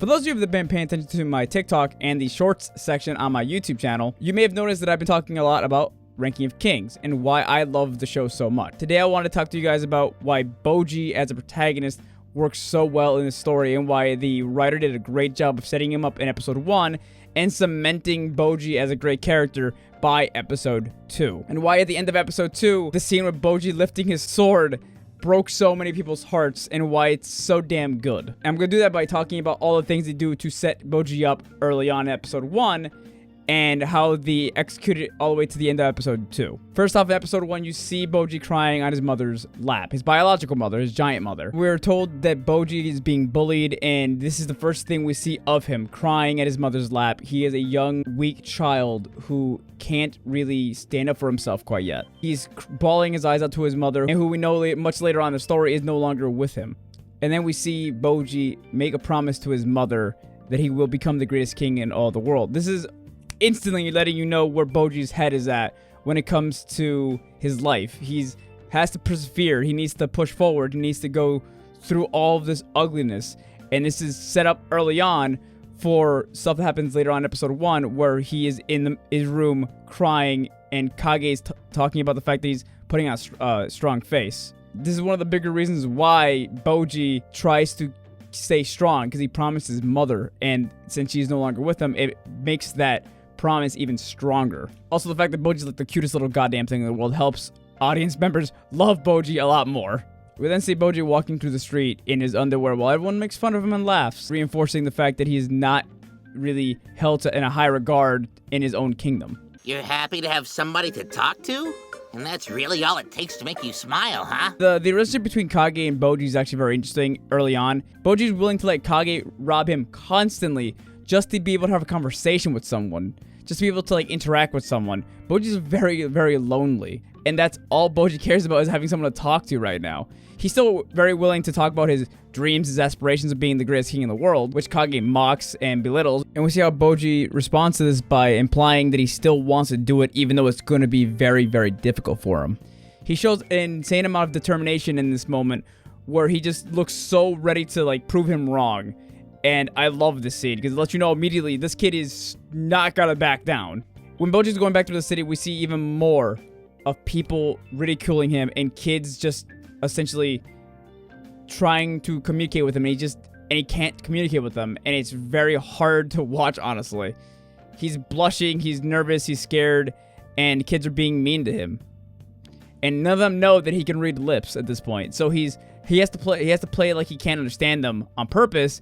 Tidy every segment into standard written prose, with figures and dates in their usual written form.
For those of you that have been paying attention to my TikTok and the shorts section on my YouTube channel, you may have noticed that I've been talking a lot about Ranking of Kings and why I love the show so much. Today I want to talk to you guys about why Bojji as a protagonist works so well in the story and why the writer did a great job of setting him up in episode 1 and cementing Bojji as a great character by episode 2. And why at the end of episode 2, the scene with Bojji lifting his sword broke so many people's hearts and why it's so damn good. I'm going to do that by talking about all the things they do to set Bojji up early on in episode 1 and how they execute it all the way to the end of episode 2. First off, in episode 1, you see Bojji crying on his mother's lap, his biological mother, his giant mother. We're told that Bojji is being bullied, and this is the first thing we see of him, crying at his mother's lap. He is a young, weak child who can't really stand up for himself quite yet. He's bawling his eyes out to his mother, and who we know much later on in the story is no longer with him. And then we see Bojji make a promise to his mother that he will become the greatest king in all the world. This is instantly letting you know where Bojji's head is at when it comes to his life. Has to persevere. He needs to push forward. He needs to go through all of this ugliness. And this is set up early on for stuff that happens later on in episode 1 where he is in his room crying and Kage's talking about the fact that he's putting on a strong face. This is one of the bigger reasons why Bojji tries to stay strong, because he promised his mother, and since she's no longer with him, it makes that promise even stronger. Also, the fact that Bojji's like the cutest little goddamn thing in the world helps audience members love Bojji a lot more. We then see Bojji walking through the street in his underwear while everyone makes fun of him and laughs, reinforcing the fact that he is not really held in a high regard in his own kingdom. You're happy to have somebody to talk to? And that's really all it takes to make you smile, huh? The relationship between Kage and Bojji is actually very interesting early on. Bojji is willing to let Kage rob him constantly just to be able to have a conversation with someone. Just to be able to like interact with someone. Bojji's very, very lonely. And that's all Bojji cares about, is having someone to talk to right now. He's still very willing to talk about his dreams, his aspirations of being the greatest king in the world, which Kage mocks and belittles. And we see how Bojji responds to this by implying that he still wants to do it, even though it's going to be very, very difficult for him. He shows an insane amount of determination in this moment where he just looks so ready to like prove him wrong. And I love this scene because it lets you know immediately this kid is not gonna back down. When Bojji's going back to the city, we see even more of people ridiculing him and kids just essentially trying to communicate with him, and he can't communicate with them, and it's very hard to watch, honestly. He's blushing, he's nervous, he's scared, and kids are being mean to him. And none of them know that he can read lips at this point. So he has to play like he can't understand them on purpose,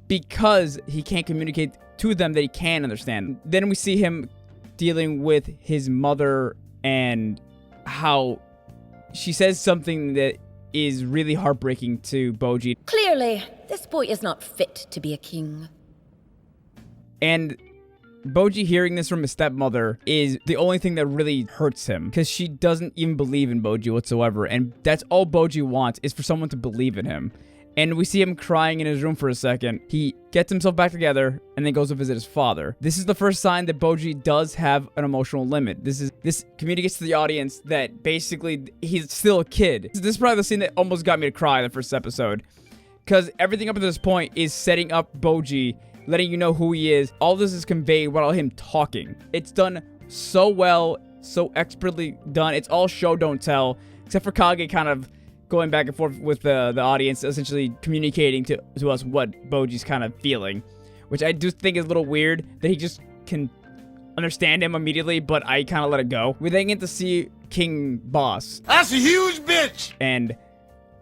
because he can't communicate to them that he can understand. Then we see him dealing with his mother and how she says something that is really heartbreaking to Bojji. Clearly, this boy is not fit to be a king. And Bojji hearing this from his stepmother is the only thing that really hurts him, because she doesn't even believe in Bojji whatsoever. And that's all Bojji wants, is for someone to believe in him. And we see him crying in his room for a second. He gets himself back together and then goes to visit his father. This is the first sign that Bojji does have an emotional limit. This communicates to the audience that basically he's still a kid. This is probably the scene that almost got me to cry the first episode, because everything up to this point is setting up Bojji, letting you know who he is. All this is conveyed without him talking. It's done so well, so expertly done. It's all show, don't tell, except for Kage kind of going back and forth with the audience, essentially communicating to us what Bojji's kind of feeling, which I do think is a little weird that he just can understand him immediately, but I kind of let it go. We then get to see King Boss. That's a huge bitch! And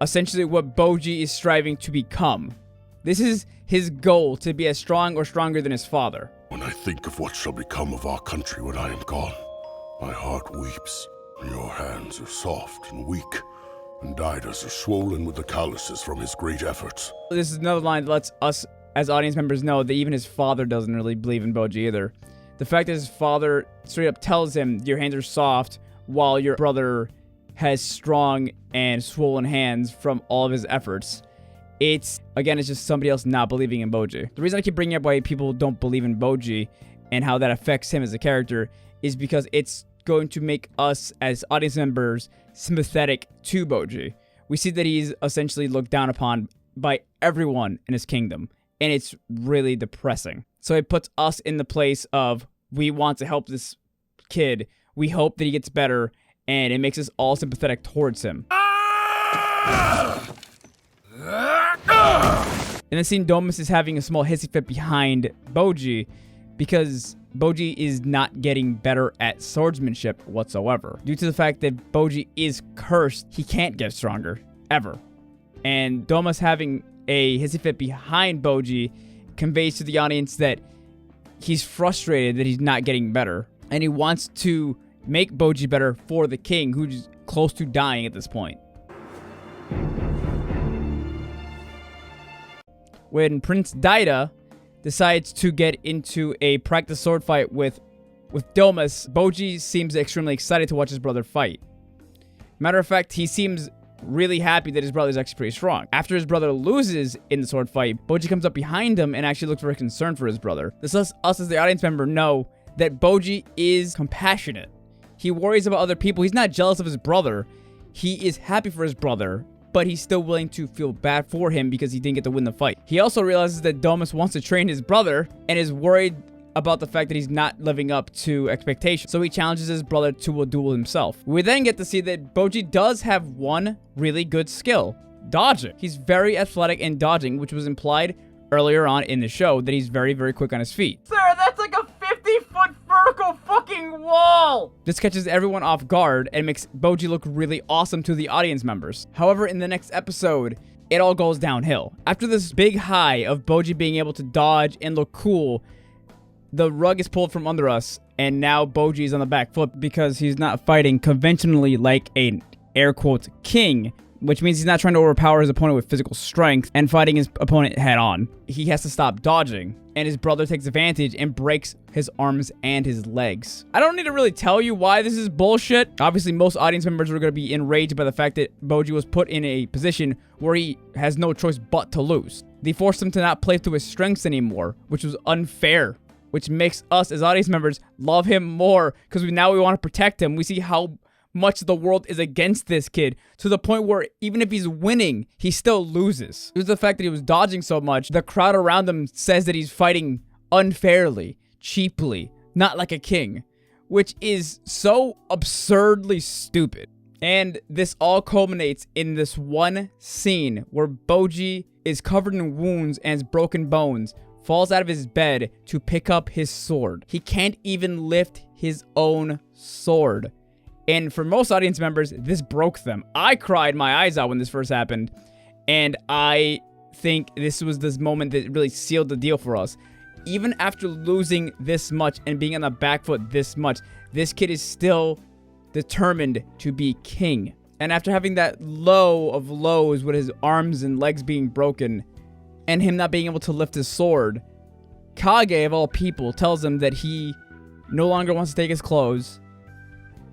essentially what Bojji is striving to become. This is his goal, to be as strong or stronger than his father. When I think of what shall become of our country when I am gone, my heart weeps. Your hands are soft and weak, and Didas are swollen with the calluses from his great efforts. This is another line that lets us as audience members know that even his father doesn't really believe in Bojji either. The fact that his father straight up tells him your hands are soft while your brother has strong and swollen hands from all of his efforts. It's just somebody else not believing in Bojji. The reason I keep bringing up why people don't believe in Bojji and how that affects him as a character is because it's going to make us as audience members sympathetic to Bojji. We see that he's essentially looked down upon by everyone in his kingdom. and it's really depressing. So it puts us in the place of, we want to help this kid, we hope that he gets better, and it makes us all sympathetic towards him. In the scene, Domus is having a small hissy fit behind Boji because Boji is not getting better at swordsmanship whatsoever. Due to the fact that Boji is cursed, he can't get stronger, ever. And Domus having a hissy fit behind Boji conveys to the audience that he's frustrated that he's not getting better, and he wants to make Boji better for the king, who's close to dying at this point. When Prince Daida decides to get into a practice sword fight with Domus, Boji seems extremely excited to watch his brother fight. Matter of fact, he seems really happy that his brother's actually pretty strong. After his brother loses in the sword fight, Boji comes up behind him and actually looks very concerned for his brother. This lets us as the audience member know that Boji is compassionate. He worries about other people. He's not jealous of his brother. He is happy for his brother, but he's still willing to feel bad for him because he didn't get to win the fight. He also realizes that Domus wants to train his brother and is worried about the fact that he's not living up to expectations. So he challenges his brother to a duel himself. We then get to see that Boji does have one really good skill: dodging. He's very athletic in dodging, which was implied earlier on in the show that he's very, very quick on his feet. Sir, that's like a 50-foot vertical fucking wall! This catches everyone off guard and makes Boji look really awesome to the audience members. However, in the next episode, it all goes downhill. After this big high of Boji being able to dodge and look cool, the rug is pulled from under us, and now Boji is on the back foot because he's not fighting conventionally like an air quotes king, which means he's not trying to overpower his opponent with physical strength and fighting his opponent head on. He has to stop dodging, and his brother takes advantage and breaks his arms and his legs. I don't need to really tell you why this is bullshit. Obviously, most audience members are going to be enraged by the fact that Boji was put in a position where he has no choice but to lose. They forced him to not play to his strengths anymore, which was unfair, which makes us as audience members love him more because now we want to protect him. We see how much the world is against this kid to the point where even if he's winning, he still loses. Due to the fact that he was dodging so much, the crowd around him says that he's fighting unfairly, cheaply, not like a king, which is so absurdly stupid. And this all culminates in this one scene where Boji is covered in wounds and has broken bones, falls out of his bed to pick up his sword. He can't even lift his own sword. And for most audience members, this broke them. I cried my eyes out when this first happened. And I think this was this moment that really sealed the deal for us. Even after losing this much and being on the back foot this much, this kid is still determined to be king. And after having that low of lows with his arms and legs being broken and him not being able to lift his sword, Kage, of all people, tells him that he no longer wants to take his clothes,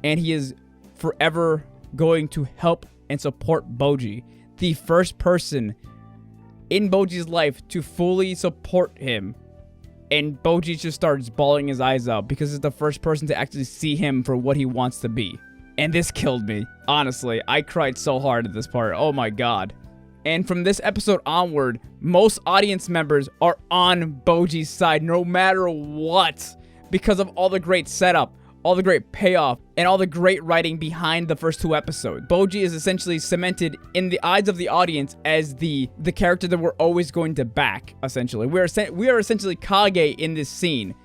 and he is forever going to help and support Boji. The first person in Boji's life to fully support him. And Boji just starts bawling his eyes out because it's the first person to actually see him for what he wants to be. And this killed me. Honestly, I cried so hard at this part. Oh my god. And from this episode onward, most audience members are on Boji's side no matter what, because of all the great setup, all the great payoff, and all the great writing behind the first two episodes. Boji is essentially cemented in the eyes of the audience as the character that we're always going to back, essentially. We are essentially Kage in this scene,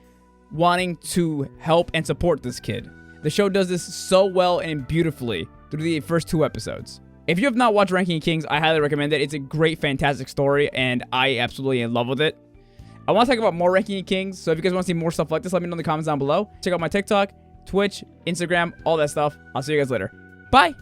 wanting to help and support this kid. The show does this so well and beautifully through the first two episodes. If you have not watched Ranking of Kings, I highly recommend it. It's a great, fantastic story, and I absolutely in love with it. I want to talk about more Ranking of Kings, so if you guys want to see more stuff like this, let me know in the comments down below. Check out my TikTok, Twitch, Instagram, all that stuff. I'll see you guys later. Bye!